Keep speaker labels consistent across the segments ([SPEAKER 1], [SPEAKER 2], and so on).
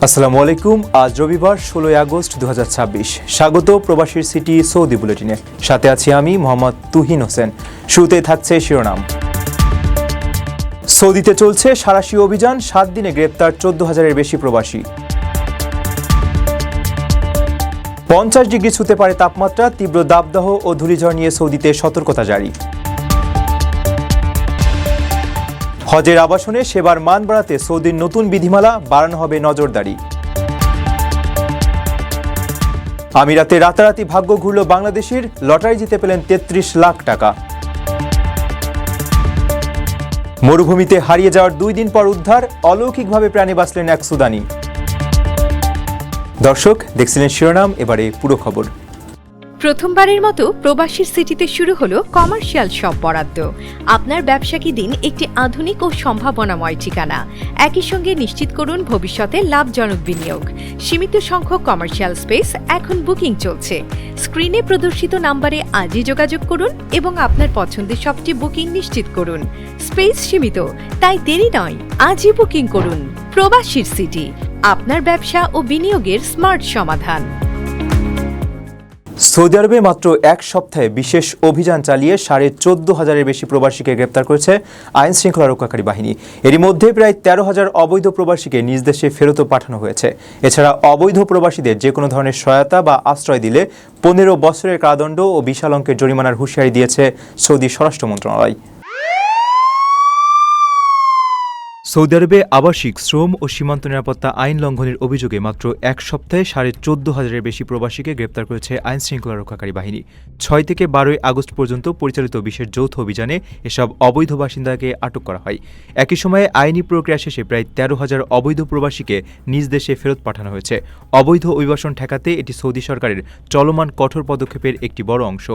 [SPEAKER 1] আসসালামু আলাইকুম। আজ রবিবার 16 আগস্ট 2026। স্বাগত প্রবাসীর সিটি সৌদি বুলেটিনে। সাথে আছি আমি মোহাম্মদ তুহিন হোসেন। শুরুতে থাকছে শিরোনাম। সৌদিতে চলছে সাঁড়াশি অভিযান, 7 দিনে গ্রেপ্তার 14,000-এর বেশি প্রবাসী। 50 ডিগ্রি ছুঁতে পারে তাপমাত্রা, তীব্র দাবদাহ ও ধূলিঝড় নিয়ে সৌদিতে সতর্কতা জারি। হজের আবাসনে সেবার মান বাড়াতে সৌদির নতুন বিধিমালা, বাড়ানো হবে নজরদারি। আমিরাতে রাতারাতি ভাগ্য ঘুরল বাংলাদেশের, লটারি জিতে পেলেন 33 লাখ টাকা। মরুভূমিতে হারিয়ে যাওয়ার 2 দিন পর উদ্ধার, অলৌকিকভাবে প্রাণে বাঁচলেন এক সুদানি। দর্শক দেখছিলেন শিরোনাম, এবারে পুরো খবর।
[SPEAKER 2] প্রথমবারের মতো প্রবাসীর সিটিতে শুরু হলো কমার্শিয়াল শপ বরাদ্দ। আপনার ব্যবসাকে দিন একটি আধুনিক ও সম্ভাবনাময় ঠিকানা। একই সঙ্গে নিশ্চিত করুন ভবিষ্যতে লাভজনক বিনিয়োগ। সীমিত সংখ্যক কমার্শিয়াল স্পেস এখন বুকিং চলছে। স্ক্রিনে প্রদর্শিত নাম্বারে আজই যোগাযোগ করুন এবং আপনার পছন্দের শপটি বুকিং নিশ্চিত করুন। স্পেস সীমিত, তাই দেরি নয়, আজই বুকিং করুন। প্রবাসীর সিটি, আপনার ব্যবসা ও বিনিয়োগের স্মার্ট সমাধান।
[SPEAKER 1] সৌদি আরবে মাত্র এক সপ্তাহে বিশেষ অভিযান চালিয়ে 14,500-এর বেশি প্রবাসীকে গ্রেপ্তার করেছে আইন শৃঙ্খলা রক্ষাকারী বাহিনী। এরই মধ্যে প্রায় 13,000 অবৈধ প্রবাসীকে নিজ দেশে ফেরতও পাঠানো হয়েছে। এছাড়া অবৈধ প্রবাসীদের যে কোনো ধরনের সহায়তা বা আশ্রয় দিলে 15 বছরের কারাদণ্ড ও বিশাল অঙ্কের জরিমানার হুঁশিয়ারি দিয়েছে সৌদি স্বরাষ্ট্র মন্ত্রণালয়। সৌদি আরবে আবাসিক, শ্রম ও সীমান্ত নিরাপত্তা আইন লঙ্ঘনের অভিযোগে মাত্র এক সপ্তাহে 14,500-এর বেশি প্রবাসীকে গ্রেপ্তার করেছে আইন শৃঙ্খলা রক্ষাকারী বাহিনী। 6 থেকে 12 আগস্ট পর্যন্ত পরিচালিত বিশেষ যৌথ অভিযানে এসব অবৈধ বাসিন্দাকে আটক করা হয়। একই সময়ে আইনি প্রক্রিয়া শেষে প্রায় 13,000 অবৈধ প্রবাসীকে নিজ দেশে ফেরত পাঠানো হয়েছে। অবৈধ অভিবাসন ঠেকাতে এটি সৌদি সরকারের চলমান কঠোর পদক্ষেপের একটি বড় অংশ।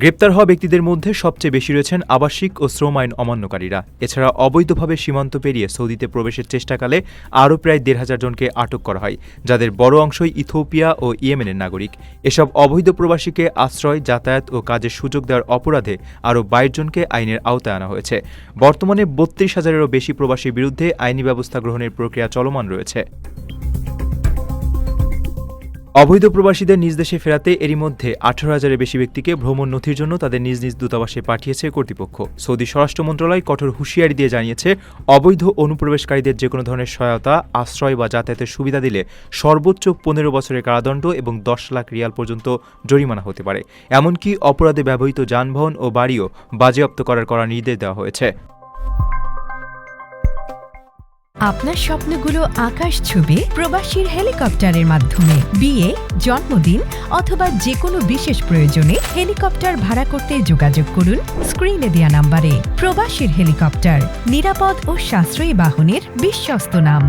[SPEAKER 1] গ্রেপ্তার হওয়া ব্যক্তিদের মধ্যে সবচেয়ে বেশি রয়েছেন আবাসিক ও শ্রম আইন অমান্যকারীরা। এছাড়া অবৈধভাবে সীমান্ত পেরিয়ে সৌদিতে প্রবেশের চেষ্টাকালে আরও প্রায় 1,500 জনকে আটক করা হয়, যাদের বড় অংশই ইথিওপিয়া ও ইয়েমেনের নাগরিক। এসব অবৈধ প্রবাসীকে আশ্রয়, যাতায়াত ও কাজের সুযোগ দেওয়ার অপরাধে আরও 22 জনকে আইনের আওতায় আনা হয়েছে। বর্তমানে 32,000-এরও বেশি প্রবাসীর বিরুদ্ধে আইনি ব্যবস্থা গ্রহণের প্রক্রিয়া চলমান রয়েছে। অবৈধ প্রবাসীদের নিজ দেশে ফেরাতে এরই মধ্যে 18,000-এর বেশি ব্যক্তিকে ভ্রমণ নথির জন্য তাদের নিজ নিজ দূতাবাসে পাঠিয়েছে কর্তৃপক্ষ। সৌদি স্বরাষ্ট্র মন্ত্রণালয় কঠোর হুঁশিয়ারি দিয়ে জানিয়েছে, অবৈধ অনুপ্রবেশকারীদের যে কোনো ধরনের সহায়তা, আশ্রয় বা যাতায়াতের সুবিধা দিলে সর্বোচ্চ 15 বছরের কারাদণ্ড এবং 10 লাখ রিয়াল পর্যন্ত জরিমানা হতে পারে। এমনকি অপরাধে ব্যবহৃত যানবাহন ও বাড়িও বাজেয়াপ্ত করার নির্দেশ দেওয়া হয়েছে।
[SPEAKER 2] আপনার স্বপ্নগুলো আকাশ ছুবে প্রবাসীর হেলিকপ্টারের মাধ্যমে। বিয়ে, জন্মদিন অথবা যে কোনো বিশেষ প্রয়োজনে হেলিকপ্টার ভাড়া করতে যোগাযোগ করুন স্ক্রিনে দেয়া নাম্বারে। প্রবাসীর হেলিকপ্টার, নিরাপদ ও সাশ্রয়ী বাহনের বিশ্বস্ত নাম।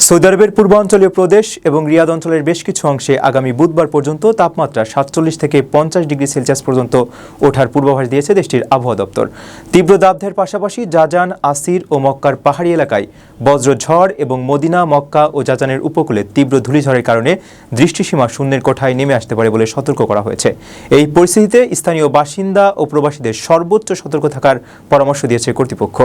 [SPEAKER 1] সৌদি আরবের পূর্বাঞ্চলীয় প্রদেশ এবং রিয়াদ অঞ্চলের বেশ কিছু অংশে আগামী বুধবার পর্যন্ত তাপমাত্রা 47 থেকে 50 ডিগ্রি সেলসিয়াস পর্যন্ত ওঠার পূর্বাভাস দিয়েছে দেশটির আবহাওয়া দপ্তর। তীব্র দাবদাহের পাশাপাশি জাজান, আসির ও মক্কার পাহাড়ি এলাকায় বজ্রঝড় এবং মদিনা, মক্কা ও জাজানের উপকূলে তীব্র ধূলিঝড়ের কারণে দৃষ্টিসীমা শূন্যের কোঠায় নেমে আসতে পারে বলে সতর্ক করা হয়েছে। এই পরিস্থিতিতে স্থানীয় বাসিন্দা ও প্রবাসীদের সর্বোচ্চ সতর্ক থাকার পরামর্শ দিয়েছে কর্তৃপক্ষ।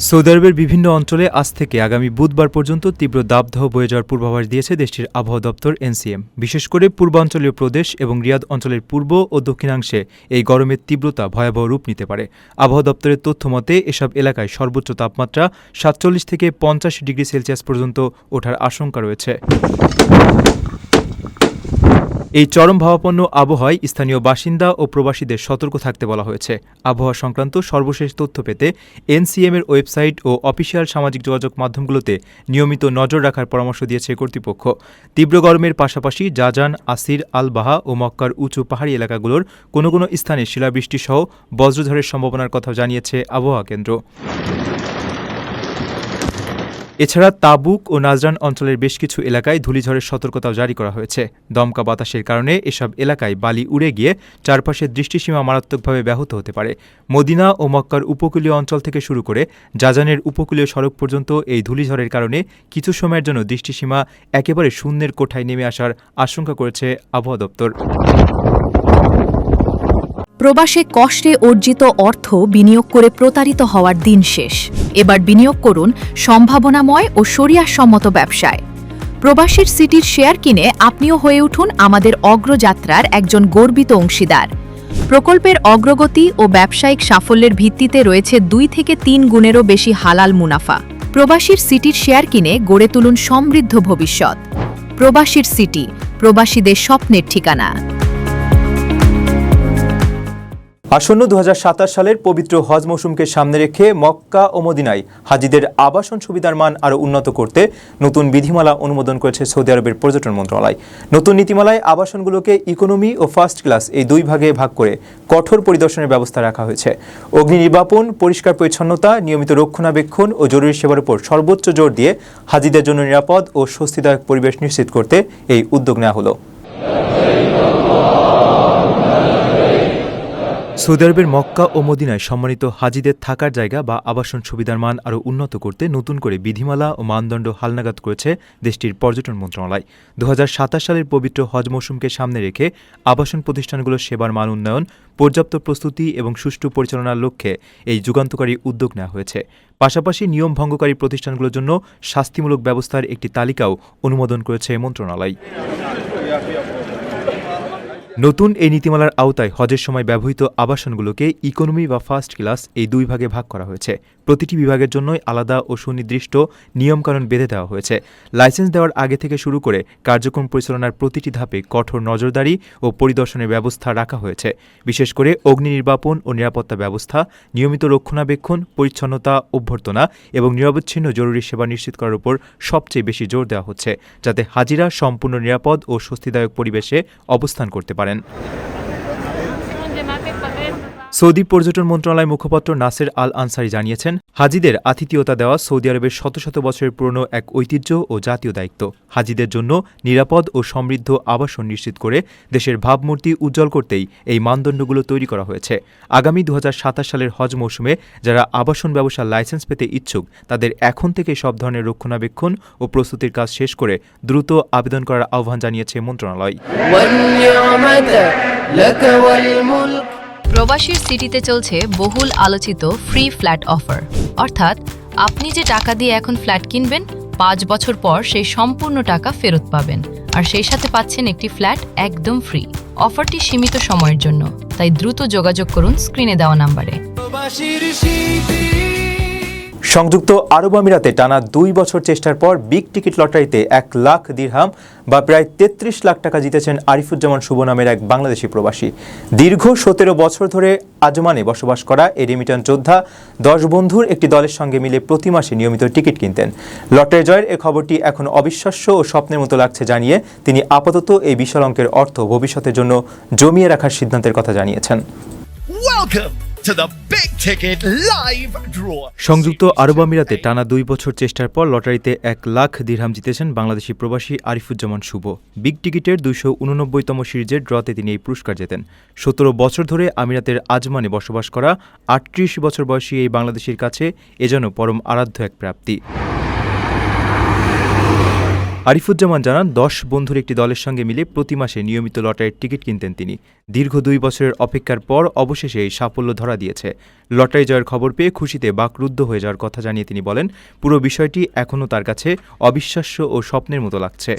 [SPEAKER 1] সৌদি আরবের বিভিন্ন অঞ্চলে আজ থেকে আগামী বুধবার পর্যন্ত তীব্র দাবদাহ বয়ে যাওয়ার পূর্বাভাস দিয়েছে দেশটির আবহাওয়া দপ্তর এনসিএম। বিশেষ করে পূর্বাঞ্চলীয় প্রদেশ এবং রিয়াদ অঞ্চলের পূর্ব ও দক্ষিণাংশে এই গরমের তীব্রতা ভয়াবহ রূপ নিতে পারে। আবহাওয়া দপ্তরের তথ্য মতে এসব এলাকায় সর্বোচ্চ তাপমাত্রা 47 থেকে 50 ডিগ্রি সেলসিয়াস পর্যন্ত ওঠার আশঙ্কা রয়েছে। এই চরম ভাবাপন্ন আবহাওয়ায় স্থানীয় বাসিন্দা ও প্রবাসীদের সতর্ক থাকতে বলা হয়েছে। আবহাওয়া সংক্রান্ত সর্বশেষ তথ্য পেতে এনসিএম-এর ওয়েবসাইট ও অফিসিয়াল সামাজিক যোগাযোগ মাধ্যমগুলোতে নিয়মিত নজর রাখার পরামর্শ দিয়েছে কর্তৃপক্ষ। তীব্র গরমের পাশাপাশি জাজান, আসির, আল বাহা ও মক্কার উঁচু পাহাড়ি এলাকাগুলোর কোনো কোনো স্থানে শিলাবৃষ্টি সহ বজ্রঝড়ের সম্ভাবনার কথা জানিয়েছে আবহাওয়া কেন্দ্র। এছাড়া তাবুক ও নাজরান অঞ্চলের বেশ কিছু এলাকায় ধূলিঝড়ের সতর্কতাও জারি করা হয়েছে। দমকা বাতাসের কারণে এসব এলাকায় বালি উড়ে গিয়ে চারপাশের দৃষ্টিসীমা মারাত্মকভাবে ব্যাহত হতে পারে। মদিনা ও মক্কার উপকূলীয় অঞ্চল থেকে শুরু করে জাজানের উপকূলীয় সড়ক পর্যন্ত এই ধূলিঝড়ের কারণে কিছু সময়ের জন্য দৃষ্টিসীমা একেবারে শূন্যের কোঠায় নেমে আসার আশঙ্কা করেছে আবহাওয়া দপ্তর।
[SPEAKER 3] প্রবাসে কষ্টে অর্জিত অর্থ বিনিয়োগ করে প্রতারিত হওয়ার দিন শেষ। এবার বিনিয়োগ করুন সম্ভাবনাময় ও শরিয়াসম্মত ব্যবসায়। প্রবাসীর সিটির শেয়ার কিনে আপনিও হয়ে উঠুন আমাদের অগ্রযাত্রার একজন গর্বিত অংশীদার। প্রকল্পের অগ্রগতি ও ব্যবসায়িক সাফল্যের ভিত্তিতে রয়েছে 2 থেকে 3 গুণেরও বেশি হালাল মুনাফা। প্রবাসীর সিটির শেয়ার কিনে গড়ে তুলুন সমৃদ্ধ ভবিষ্যৎ। প্রবাসীর সিটি, প্রবাসীদের স্বপ্নের ঠিকানা।
[SPEAKER 1] আসন্ন 2027 সালের পবিত্র হজ মৌসুমকে সামনে রেখে মক্কা ও মদিনায় হাজিদের আবাসন সুবিধার মান আরও উন্নত করতে নতুন বিধিমালা অনুমোদন করেছে সৌদি আরবের পর্যটন মন্ত্রণালয়। নতুন নীতিমালায় আবাসনগুলোকে ইকোনমি ও ফার্স্ট ক্লাস এই 2 ভাগে ভাগ করে কঠোর পরিদর্শনের ব্যবস্থা রাখা হয়েছে। অগ্নি নির্বাপন, পরিষ্কার পরিচ্ছন্নতা, নিয়মিত রক্ষণাবেক্ষণ ও জরুরি সেবার উপর সর্বোচ্চ জোর দিয়ে হাজিদের জন্য নিরাপদ ও স্বস্তিদায়ক পরিবেশ নিশ্চিত করতে এই উদ্যোগ নেওয়া হলো। সৌদি আরবের মক্কা ও মদিনায় সম্মানিত হাজিদের থাকার জায়গা বা আবাসন সুবিধার মান আরও উন্নত করতে নতুন করে বিধিমালা ও মানদণ্ড হালনাগাদ করেছে দেশটির পর্যটন মন্ত্রণালয়। 2027 সালের পবিত্র হজ মৌসুমকে সামনে রেখে আবাসন প্রতিষ্ঠানগুলোর সেবার মান উন্নয়ন, পর্যাপ্ত প্রস্তুতি এবং সুষ্ঠু পরিচালনার লক্ষ্যে এই যুগান্তকারী উদ্যোগ নেওয়া হয়েছে। পাশাপাশি নিয়ম ভঙ্গকারী প্রতিষ্ঠানগুলোর জন্য শাস্তিমূলক ব্যবস্থার একটি তালিকাও অনুমোদন করেছে মন্ত্রণালয়। নতুন এই নীতিমালার আওতায় হজের সময় ব্যবহৃত আবাসনগুলোকে ইকোনমি বা ফার্স্ট ক্লাস এই 2 ভাগে ভাগ করা হয়েছে। প্রতিটি বিভাগের জন্যই আলাদা ও সুনির্দিষ্ট নিয়মকানুন বেঁধে দেওয়া হয়েছে। লাইসেন্স দেওয়ার আগে থেকে শুরু করে কার্যক্রম পরিচালনার প্রতিটি ধাপে কঠোর নজরদারি ও পরিদর্শনের ব্যবস্থা রাখা হয়েছে। বিশেষ করে অগ্নি নির্বাপন ও নিরাপত্তা ব্যবস্থা, নিয়মিত রক্ষণাবেক্ষণ, পরিচ্ছন্নতা, অভ্যর্থনা এবং নিরবচ্ছিন্ন জরুরি সেবা নিশ্চিত করার উপর সবচেয়ে বেশি জোর দেওয়া হচ্ছে, যাতে হাজিরা সম্পূর্ণ নিরাপদ ও স্বস্তিদায়ক পরিবেশে অবস্থান করতে পারেন। সৌদি পর্যটন মন্ত্রণালয় মুখপাত্র নাসের আল আনসারি জানিয়েছেন, হাজিদের আতিথেয়তা দেওয়া সৌদি আরবের শত শত বছরের পুরনো এক ঐতিহ্য ও জাতীয় দায়িত্ব। হাজিদের জন্য নিরাপদ ও সমৃদ্ধ আবাসন নিশ্চিত করে দেশের ভাবমূর্তি উজ্জ্বল করতেই এই মানদণ্ডগুলো তৈরি করা হয়েছে। আগামী 2027 সালের হজ মৌসুমে যারা আবাসন ব্যবসার লাইসেন্স পেতে ইচ্ছুক তাদের এখন থেকে সব ধরনের রক্ষণাবেক্ষণ ও প্রস্তুতির কাজ শেষ করে দ্রুত আবেদন করার আহ্বান জানিয়েছে মন্ত্রণালয়।
[SPEAKER 3] প্রবাসীর সিটিতে চলছে বহুল আলোচিত ফ্রি ফ্ল্যাট অফার, অর্থাৎ আপনি যে টাকা দিয়ে এখন ফ্ল্যাট কিনবেন 5 বছর পর সেই সম্পূর্ণ টাকা ফেরত পাবেন, আর সেই সাথে পাচ্ছেন একটি ফ্ল্যাট একদম ফ্রি। অফারটি সীমিত সময়ের জন্য, তাই দ্রুত যোগাযোগ করুন স্ক্রিনে দেওয়া নাম্বারে।
[SPEAKER 1] সংযুক্ত আরব আমিরাতে টানা 2 বছর চেষ্টার পর বিগ টিকিট লটারিতে 1 লাখ দিরহাম বা প্রায় 33 লাখ টাকা জিতেছেন আরিফুজ্জামান শুভ নামের এক বাংলাদেশি প্রবাসী। দীর্ঘ 17 বছর ধরে আজমানে বসবাস করা এই রেমিট্যান্স যোদ্ধা 10 বন্ধুর একটি দলের সঙ্গে মিলে প্রতি মাসে নিয়মিত টিকিট কিনতেন। লটারি জয়ের এই খবরটি এখন অবিশ্বাস্য ও স্বপ্নের মতো লাগছে জানিয়ে তিনি আপাতত এই বিশাল অঙ্কের অর্থ ভবিষ্যতের জন্য জমিয়ে রাখার সিদ্ধান্তের কথা জানিয়েছেন। সংযুক্ত আরব আমিরাতে টানা 2 বছর চেষ্টার পর লটারিতে 1 লাখ দিরহাম জিতেছেন বাংলাদেশি প্রবাসী আরিফুজ্জামান শুভ। বিগ টিকিটের 289তম সিরিজের ড্রতে তিনি এই পুরস্কার জেতেন। 17 বছর ধরে আমিরাতের আজমানে বসবাস করা 38 বছর বয়সী এই বাংলাদেশির কাছে এ যেন পরম আরাধ্য এক প্রাপ্তি। আরিফুজ্জামান জানান, 10 বন্ধুর একটি দলের সঙ্গে মিলে প্রতি মাসে নিয়মিত লটারির টিকিট কিনতেন তিনি। দীর্ঘ 2 বছরের অপেক্ষার পর অবশেষে এই সাফল্য ধরা দিয়েছে। লটারি জয়ের খবর পেয়ে খুশিতে বাকরুদ্ধ হয়ে যাওয়ার কথা জানিয়ে তিনি বলেন, পুরো বিষয়টি এখনও তার কাছে অবিশ্বাস্য ও স্বপ্নের মতো লাগছে।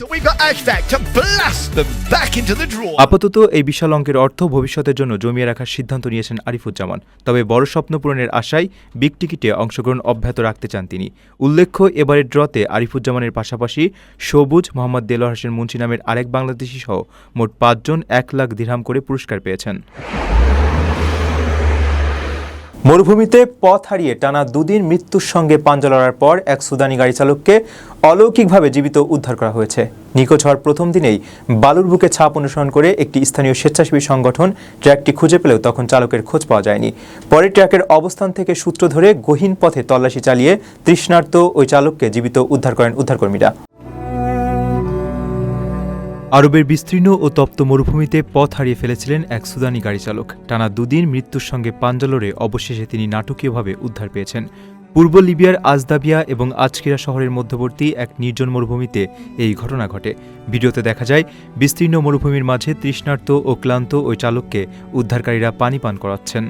[SPEAKER 1] আপাতত এই বিশাল অঙ্কের অর্থ ভবিষ্যতের জন্য জমিয়ে রাখার সিদ্ধান্ত নিয়েছেন আরিফুজ্জামান। তবে বড় স্বপ্ন পূরণের আশায় বিগ টিকিটে অংশগ্রহণ অব্যাহত রাখতে চান তিনি। উল্লেখ্য, এবারের ড্রতে আরিফুজ্জামানের পাশাপাশি সবুজ, মোহাম্মদ দেলোয়ার হোসেন মুন্সি নামের আরেক বাংলাদেশি সহ মোট 5 জন 1 লাখ দিরহাম করে পুরস্কার পেয়েছেন। মরুভূমিতে পথ হারিয়ে টানা 2 দিন মৃত্যুর সঙ্গে পাঞ্জা লড়ার পর এক সুদানি গাড়ি চালককে অলৌকিকভাবে জীবিত উদ্ধার করা হয়েছে। নিখোঁজ হওয়ার প্রথম দিনেই বালুর বুকে ছাপ অনুসরণ করে একটি স্থানীয় স্বেচ্ছাসেবী সংগঠন ট্র্যাকটি খুঁজে পেলেও তখন চালকের খোঁজ পাওয়া যায়নি। পরে ট্র্যাকের অবস্থান থেকে সূত্র ধরে গহীন পথে তল্লাশি চালিয়ে তৃষ্ণার্ত ওই চালককে জীবিত উদ্ধার করেন উদ্ধারকর্মীরা। আরবের বিস্তীর্ণ ও তপ্ত মরুভূমিতে পথ হারিয়ে ফেলেছিলেন এক সুদানি গাড়ি চালক। টানা 2 দিন মৃত্যুর সঙ্গে পাঞ্জা লড়ে অবশেষে তিনি নাটকীয়ভাবে উদ্ধার পেয়েছেন। পূর্ব লিবিয়ার আজদাবিয়া এবং আজকিরা শহরের মধ্যবর্তী এক নির্জন মরুভূমিতে এই ঘটনা ঘটে। ভিডিওতে দেখা যায় বিস্তীর্ণ মরুভূমির মাঝে তৃষ্ণার্ত ও ক্লান্ত ওই চালককে উদ্ধারকারীরা পানি পান করাচ্ছেন।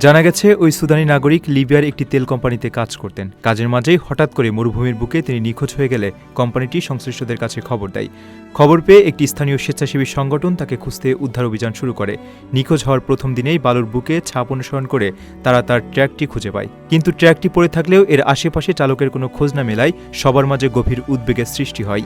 [SPEAKER 1] জানা গেছে ওই সুদানি নাগরিক লিবিয়ার একটি তেল কোম্পানিতে কাজ করতেন। কাজের মাঝেই হঠাৎ করে মরুভূমির বুকে তিনি নিখোঁজ হয়ে গেলে কোম্পানিটি সংশ্লিষ্টদের কাছে খবর দেয়। খবর পেয়ে একটি স্থানীয় স্বেচ্ছাসেবী সংগঠন তাকে খুঁজতে উদ্ধার অভিযান শুরু করে। নিখোঁজ হওয়ার প্রথম দিনেই বালুর বুকে ছাপ অনুসরণ করে তারা তার ট্র্যাকটি খুঁজে পায়, কিন্তু ট্র্যাকটি পড়ে থাকলেও এর আশেপাশে চালকের কোনো খোঁজ না মেলায় সবার মাঝে গভীর উদ্বেগের সৃষ্টি হয়।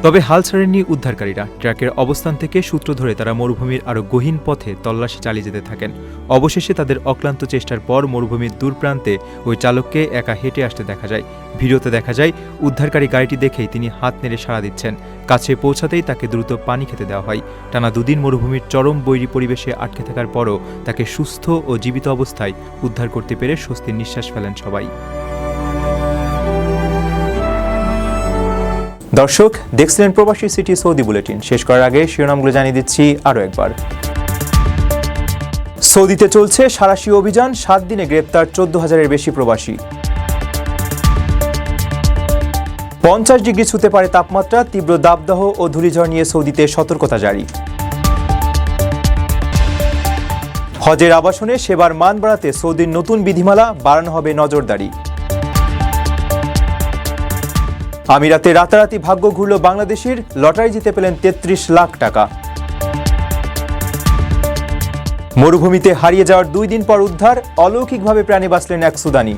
[SPEAKER 1] তবে হাল ছাড়েননি উদ্ধারকারীরা। ট্র্যাকের অবস্থান থেকে সূত্র ধরে তারা মরুভূমির আরও গহীন পথে তল্লাশি চালিয়ে যেতে থাকেন। অবশেষে তাদের অক্লান্ত চেষ্টার পর মরুভূমির দূর প্রান্তে ওই চালককে একা হেঁটে আসতে দেখা যায়। ভিডিওতে দেখা যায় উদ্ধারকারী গাড়িটি দেখেই তিনি হাত নেড়ে সাড়া দিচ্ছেন। কাছে পৌঁছাতেই তাকে দ্রুত পানি খেতে দেওয়া হয়। টানা দুদিন মরুভূমির চরম বৈরী পরিবেশে আটকে থাকার পরও তাকে সুস্থ ও জীবিত অবস্থায় উদ্ধার করতে পেরে স্বস্তির নিঃশ্বাস ফেলেন সবাই। দর্শক, দেখছিলেন প্রবাসী সিটি সৌদি বুলেটিন। শেষ করার আগে শিরোনামগুলো জানিয়ে দিচ্ছি আরও একবার। সৌদিতে চলছে সাঁড়াশি অভিযান, 7 দিনে গ্রেপ্তার 14,000-এর বেশি প্রবাসী। 50 ডিগ্রি ছুঁতে পারে তাপমাত্রা, তীব্র দাবদাহ ও ধূলিঝড় নিয়ে সৌদিতে সতর্কতা জারি। হজের আবাসনে সেবার মান বাড়াতে সৌদির নতুন বিধিমালা, বাড়ানো হবে নজরদারি। আমিরাতে রাতারাতি ভাগ্য ঘুরল বাংলাদেশির, লটারি জিতে পেলেন 33 লাখ টাকা। মরুভূমিতে হারিয়ে যাওয়ার 2 দিন পর উদ্ধার, অলৌকিকভাবে প্রাণে বাঁচলেন এক সুদানি।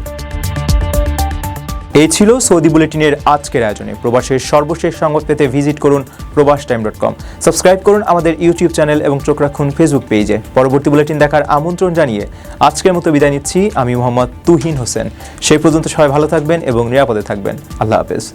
[SPEAKER 1] এই ছিল সৌদি বুলেটিনের আজকের আয়োজনে। প্রবাসের সর্বশেষ সংবাদ পেতে ভিজিট করুন probastime.com। সাবস্ক্রাইব করুন আমাদের ইউটিউব চ্যানেল এবং চোখ রাখুন ফেসবুক পেজে। পরবর্তী বুলেটিন দেখার আমন্ত্রণ জানিয়ে আজকের মতো বিদায় নিচ্ছি আমি মোহাম্মদ তুহিন হোসেন। সেই পর্যন্ত সবাই ভালো থাকবেন এবং নিরাপদে থাকবেন। আল্লাহ হাফেজ।